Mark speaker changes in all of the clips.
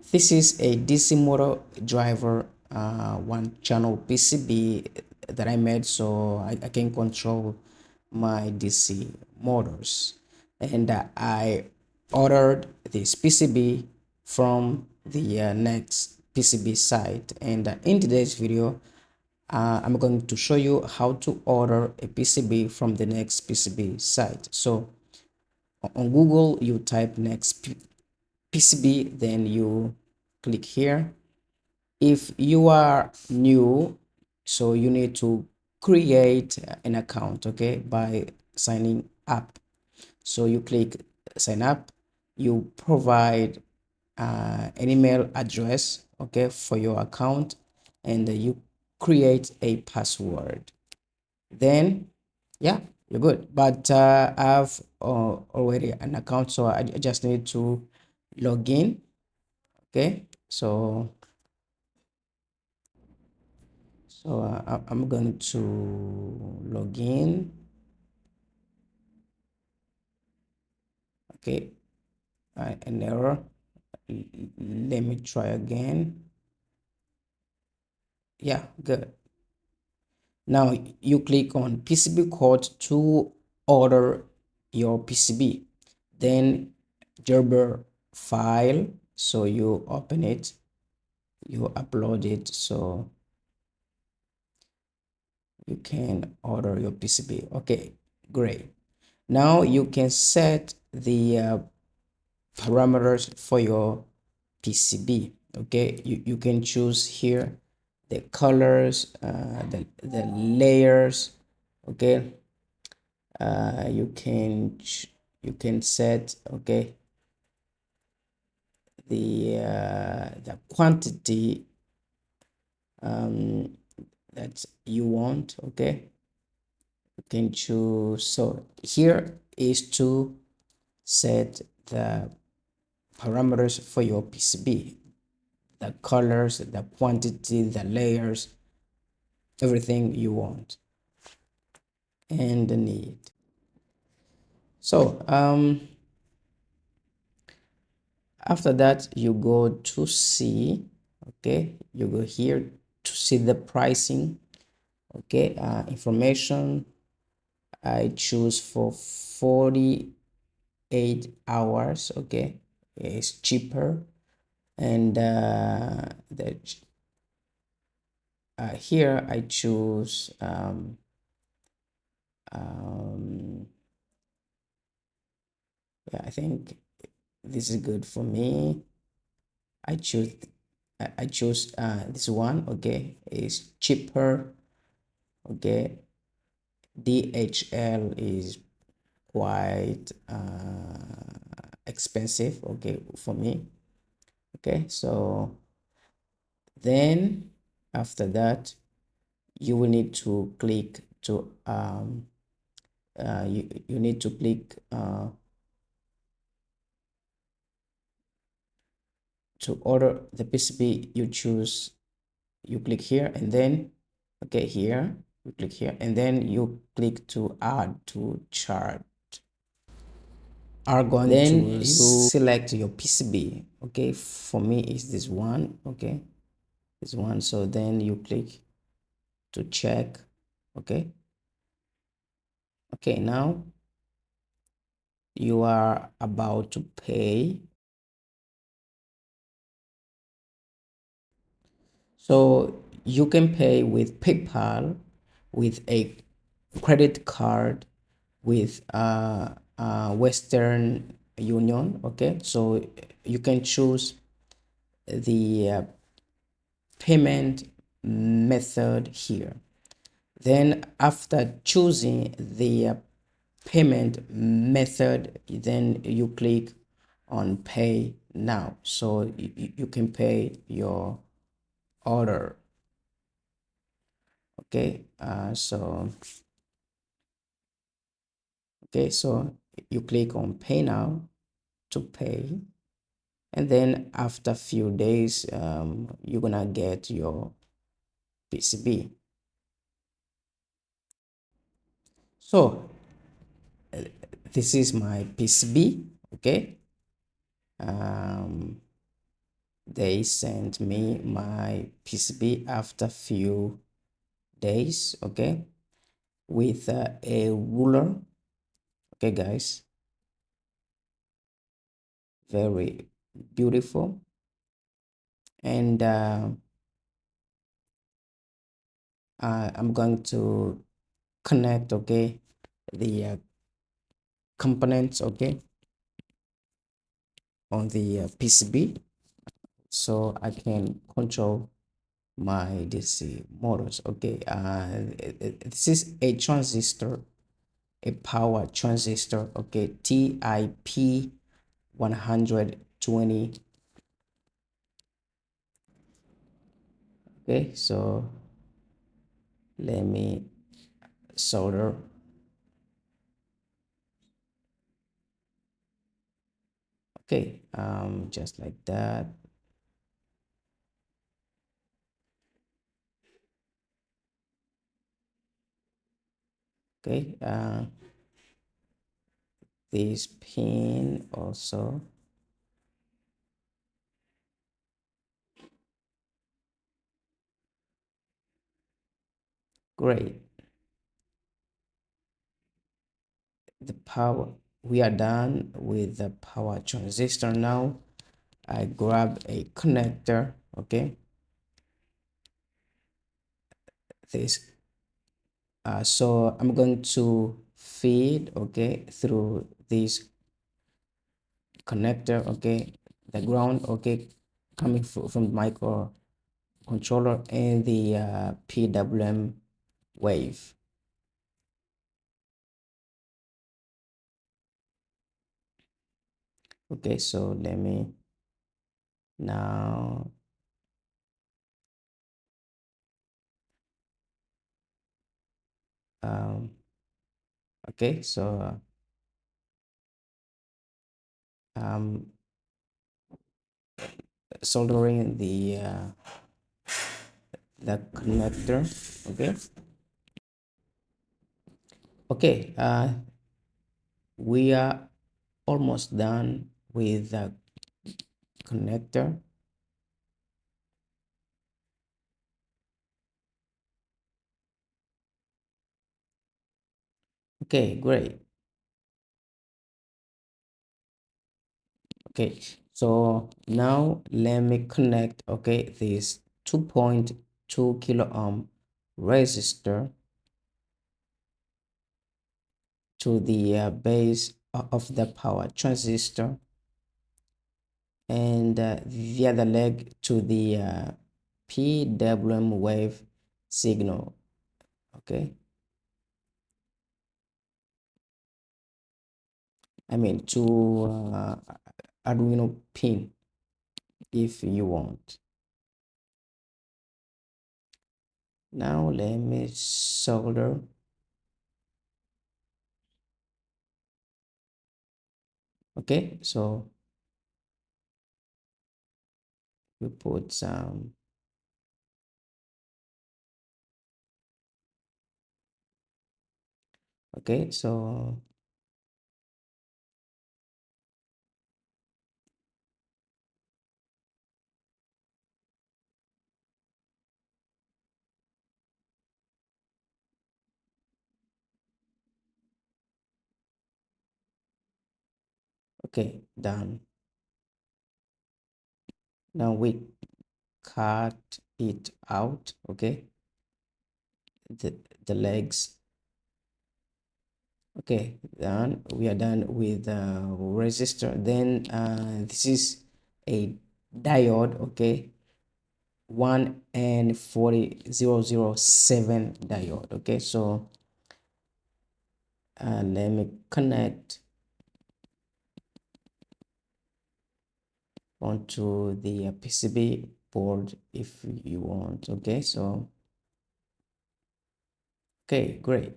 Speaker 1: This is a DC Motor Driver one channel PCB that I made so I can control my DC motors. And I ordered this PCB from the NextPCB site. And in today's video, I'm going to show you how to order a PCB from the NextPCB site. So on Google, you type NextPCB, then you click here. If you are new, so you need to create an account, okay, by signing up. So you click sign up, you provide an email address, okay, for your account, and you create a password. Then yeah, you're good. But I have already an account, so I just need to log in. Okay, so I'm going to log in. Okay, an error. Let me try again. Yeah, good. Now you click on PCB code to order your PCB. Then Gerber file. So you open it, you upload it, so you can order your PCB. Okay, great. Now you can set the parameters for your PCB. Okay, you can choose here the colors, the layers. Okay, you can set, okay, the quantity that you want. Okay, you can choose. So here is to set the parameters for your PCB, the colors, the quantity, the layers, everything you want and need. So after that, you go to see, okay, you go here to see the pricing. Okay, information. I choose for 48 hours. Okay, it's cheaper. And here I choose yeah, I think this is good for me. I choose this one. Okay, it's cheaper. Okay, DHL is quite expensive, okay, for me. Okay, so then after that you will need to click to you need to click to order the PCB. You choose, you click here, and then okay, here you click here, and then you click to add to chart. Are going then to select your PCB. Okay, for me is this one. Okay, this one. So then you click to check. Okay, okay, now you are about to pay. So you can pay with PayPal, with a credit card, with Western Union. Okay, so you can choose the payment method here. Then after choosing the payment method, then you click on pay now, so you can pay your order. Okay, so you click on pay now to pay, and then after a few days you're gonna get your PCB. So this is my PCB. Okay, they sent me my PCB after few days, okay, with a ruler, okay guys, very beautiful. And I'm going to connect, okay, the components, okay, on the PCB, so I can control my DC motors, okay. This is a transistor, a power transistor, okay, TIP 120. Okay, so let me solder. Okay, just like that. Okay, this pin also. Great. The power, we are done with the power transistor. Now I grab a connector, okay, this so I'm going to feed, okay, through this connector, okay, the ground, okay, coming from the microcontroller and the PWM wave. Okay, so let me now okay, so soldering the connector, okay. Okay, we are almost done with the connector. Okay, great. Okay, so now let me connect, okay, this 2.2 kilo ohm resistor to the base of the power transistor, and the other leg to the PWM wave signal, okay. I mean to Arduino pin if you want. Now let me solder. Okay, so we put some. Okay, so okay, done. Now we cut it out, okay, the legs. Okay, done. We are done with the resistor. Then this is a diode, okay, 1N40007 diode. Okay, so let me connect onto the PCB board if you want. Okay, so okay, great.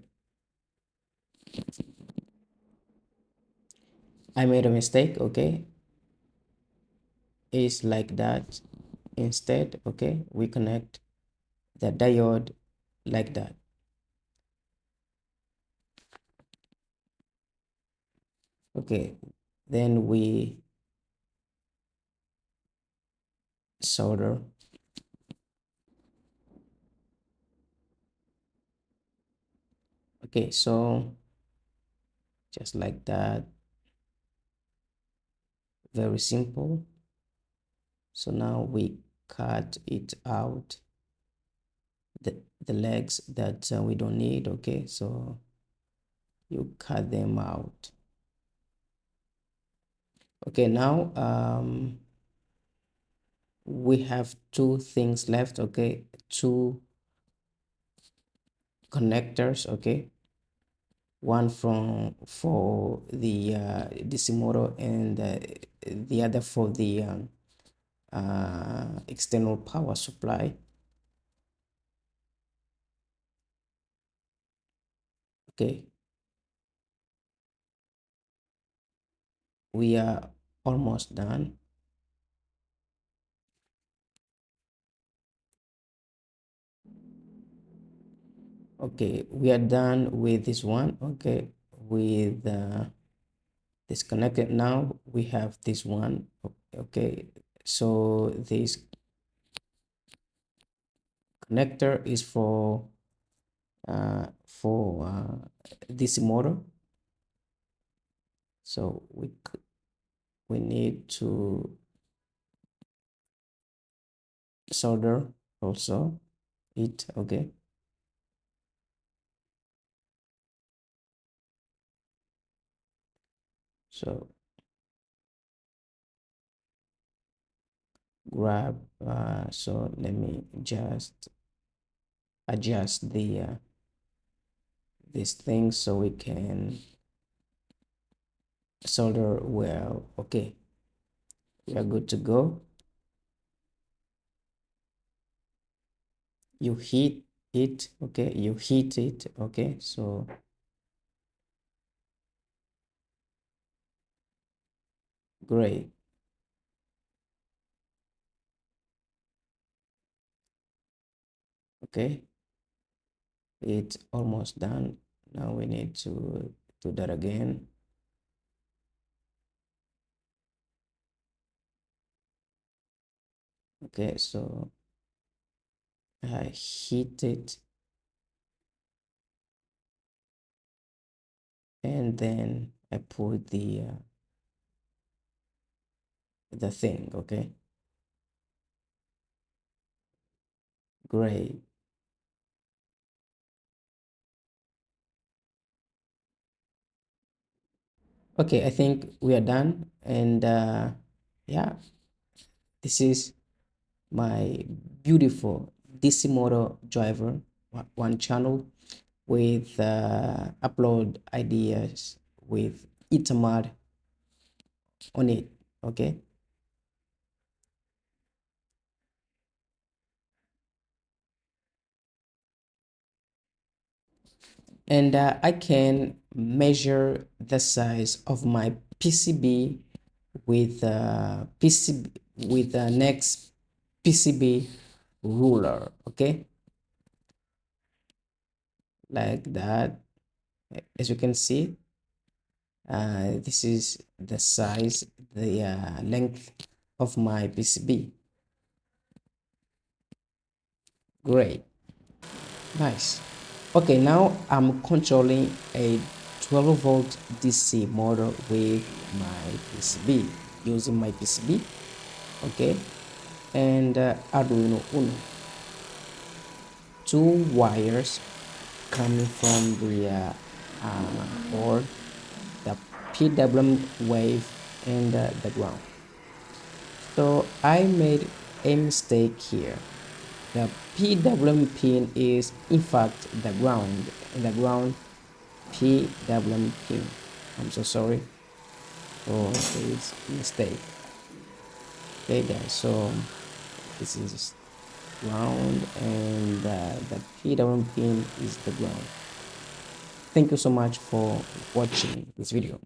Speaker 1: I made a mistake, okay. It's like that. Instead, okay, we connect the diode like that. Okay, then we solder. Okay, so just like that, very simple. So now we cut it out, the legs that we don't need. Okay, so you cut them out. Okay, now we have two things left. Okay, two connectors. Okay, one for the DC motor, and the other for the external power supply. Okay, we are almost done. Okay, we are done with this one. Okay, with disconnected. Now we have this one. Okay, so this connector is for DC motor. So we need to solder also it. Okay, so grab so let me just adjust the this thing so we can solder well. Okay, we are good to go. You heat it. Okay, you heat it. Okay, so great. Okay, it's almost done. Now we need to do that again. Okay, so I heat it, and then I put the thing. Okay, great. Okay, I think we are done, and yeah, this is my beautiful DC motor driver, one channel with upload ideas with Itamar on it. Okay, and I can measure the size of my PCB with PCB with the next PCB ruler. Okay, like that. As you can see, this is the size, the length of my PCB. Great, nice. Okay, now I'm controlling a 12-volt DC motor with my PCB, using my PCB. Okay, and Arduino Uno. Two wires coming from the board, the PWM wave, and the ground. So I made a mistake here. The PWM pin is in fact the ground, and the ground PWM pin. I'm so sorry for this mistake. Okay guys, so this is ground, and the PWM pin is the ground. Thank you so much for watching this video.